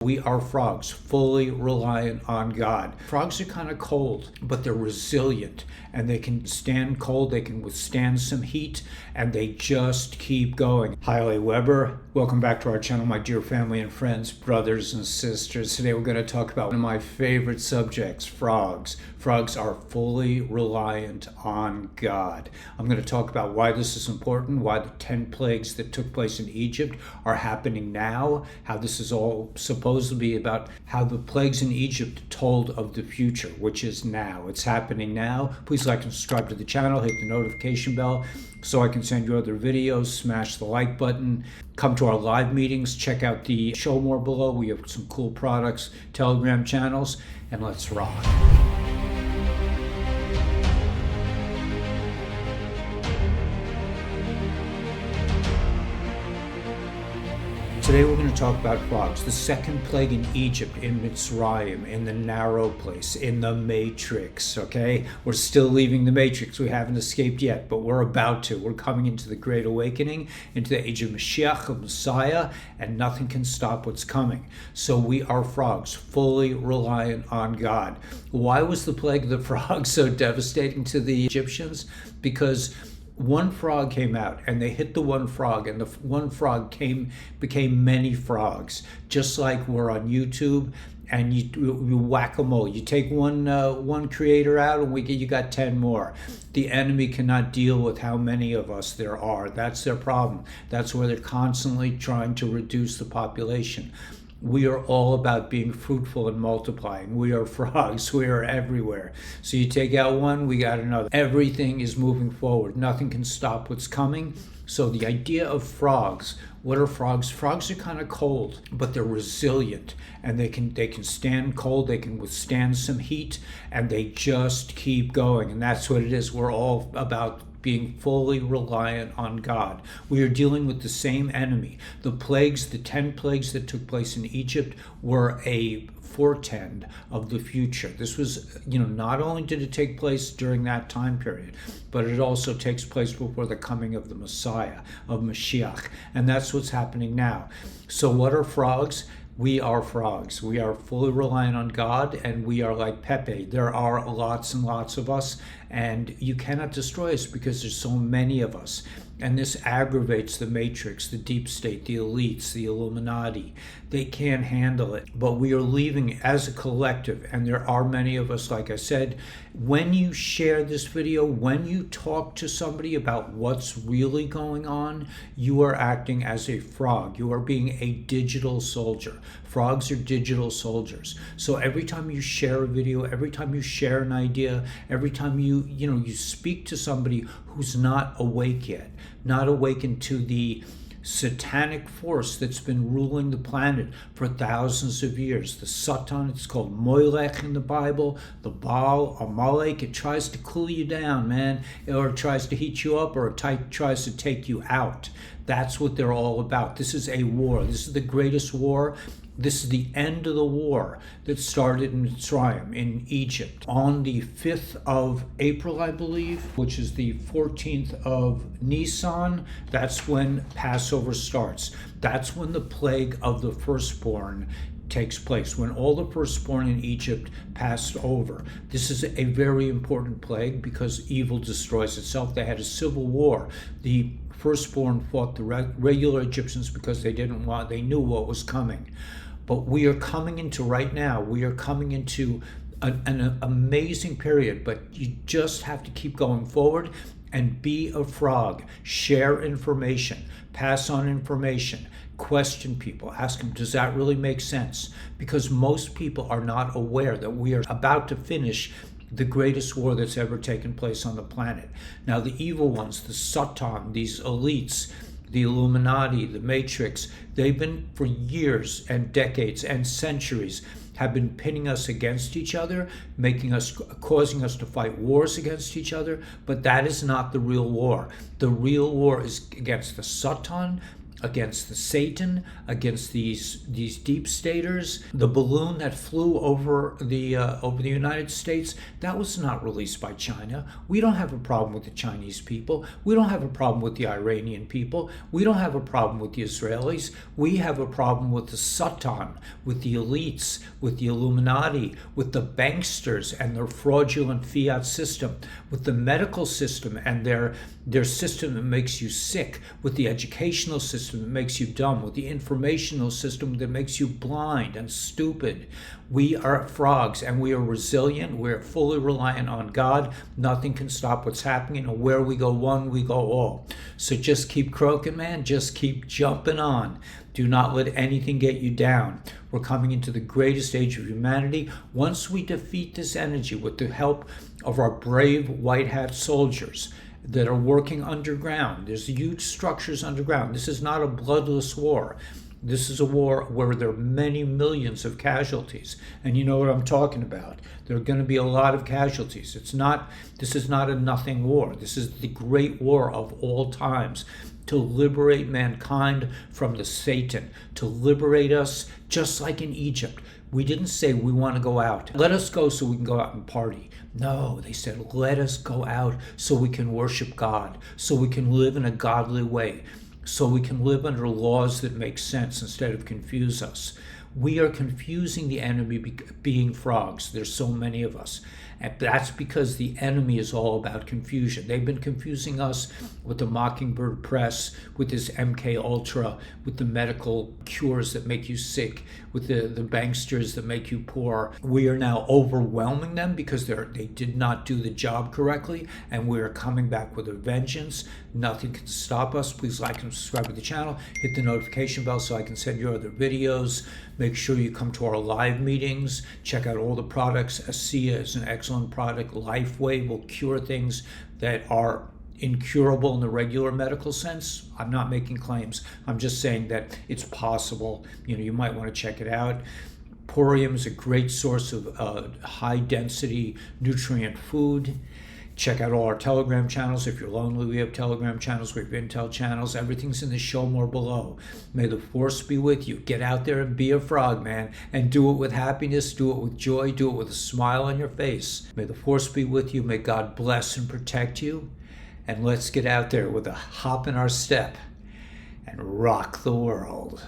We are frogs, fully reliant on God. Frogs are kind of cold, but they're resilient and they can stand cold, they can withstand some heat, and they just keep going. Hi, Weber. Welcome back to our channel, my dear family and friends, brothers and sisters. Today we're going to talk about one of my favorite subjects, frogs. Frogs are fully reliant on God. I'm going to talk about why this is important, why the 10 plagues that took place in Egypt are happening now, how this is all supposed to be about how the plagues in Egypt told of the future, which is now. It's happening now. Please like and subscribe to the channel, hit the notification bell so I can send you other videos, smash the like button, come to our live meetings, check out the show more below. We have some cool products, Telegram channels, and let's rock. Today we're going to talk about frogs, the second plague in Egypt, in Mitzrayim, in the narrow place, in the matrix, okay? We're still leaving the matrix. We haven't escaped yet, but we're about to. We're coming into the Great Awakening, into the age of Mashiach, of Messiah, and nothing can stop what's coming. So we are frogs, fully reliant on God. Why was the plague of the frogs so devastating to the Egyptians? Because one frog came out and they hit the one frog, and the one frog became many frogs, just like we're on YouTube and you whack-a-mole. You take one creator out and you got 10 more. The enemy cannot deal with how many of us there are. That's their problem. That's where they're constantly trying to reduce the population. We are all about being fruitful and multiplying. We are frogs. We are everywhere. So you take out one, we got another. Everything is moving forward. Nothing can stop what's coming. So the idea of frogs, what are frogs? Frogs are kind of cold, but they're resilient, and they can stand cold, they can withstand some heat, and they just keep going. And that's what it is. We're all about being fully reliant on God. We are dealing with the same enemy. The plagues, the 10 plagues that took place in Egypt were a foretend of the future. This was, not only did it take place during that time period, but it also takes place before the coming of the Messiah, of Mashiach. And that's what's happening now. So what are frogs? We are frogs. We are fully reliant on God, and we are like Pepe. There are lots and lots of us, and you cannot destroy us because there's so many of us. And this aggravates the matrix, the deep state, the elites, the Illuminati. They can't handle it. But we are leaving as a collective, and there are many of us, like I said. When you share this video, when you talk to somebody about what's really going on, you are acting as a frog. You are being a digital soldier. Frogs are digital soldiers. So every time you share a video, every time you share an idea, every time you speak to somebody who's not awake yet, not awakened to the satanic force that's been ruling the planet for thousands of years. The Satan, it's called Moilech in the Bible, the Baal, Amalek. It tries to cool you down, man, or it tries to heat you up, or it tries to take you out. That's what they're all about. This is a war. This is the greatest war. This is the end of the war that started in Mitzrayim, in Egypt, on the 5th of April, I believe, which is the 14th of Nisan. That's when Passover starts. That's when the plague of the firstborn takes place, when all the firstborn in Egypt passed over. This is a very important plague because evil destroys itself. They had a civil war. The firstborn fought the regular Egyptians because they knew what was coming. But we are coming into right now, we are coming into an amazing period, but you just have to keep going forward and be a frog. Share information, pass on information, question people, ask them, does that really make sense? Because most people are not aware that we are about to finish the greatest war that's ever taken place on the planet. Now the evil ones, the Satan, these elites, the Illuminati, the Matrix, they've been for years and decades and centuries have been pitting us against each other, causing us to fight wars against each other, but that is not the real war. The real war is against the Satan, against the Satan, against these deep staters. The balloon that flew over the United States, that was not released by China. We don't have a problem with the Chinese people. We don't have a problem with the Iranian people. We don't have a problem with the Israelis. We have a problem with the Satan, with the elites, with the Illuminati, with the banksters and their fraudulent fiat system, with the medical system and their system that makes you sick, with the educational system that makes you dumb, with the informational system that makes you blind and stupid. We are frogs, and we are resilient. We're fully reliant on God. Nothing can stop what's happening, and where we go one, we go all. So just keep croaking, man. Just keep jumping on. Do not let anything get you down. We're coming into the greatest age of humanity. Once we defeat this energy with the help of our brave white hat soldiers that are working underground. There's huge structures underground. This is not a bloodless war. This is a war where there are many millions of casualties. And you know what I'm talking about. There are going to be a lot of casualties. This is not a nothing war. This is the great war of all times, to liberate mankind from the Satan, to liberate us, just like in Egypt. We didn't say we want to go out. Let us go so we can go out and party. No, they said, let us go out so we can worship God, so we can live in a godly way, so we can live under laws that make sense instead of confuse us. We are confusing the enemy being frogs. There's so many of us. And that's because the enemy is all about confusion. They've been confusing us with the Mockingbird Press, with this MK Ultra, with the medical cures that make you sick, with the banksters that make you poor. We are now overwhelming them because they did not do the job correctly, and we are coming back with a vengeance. Nothing can stop us. Please like and subscribe to the channel. Hit the notification bell so I can send you other videos. Make sure you come to our live meetings. Check out all the products. ASEA is an excellent product. LifeWay will cure things that are incurable in the regular medical sense. I'm not making claims. I'm just saying that it's possible. You might want to check it out. Porium is a great source of high density nutrient food. Check out all our Telegram channels. If you're lonely, we have Telegram channels. We have Intel channels. Everything's in the show more below. May the force be with you. Get out there and be a frog, man. And do it with happiness. Do it with joy. Do it with a smile on your face. May the force be with you. May God bless and protect you. And let's get out there with a hop in our step and rock the world.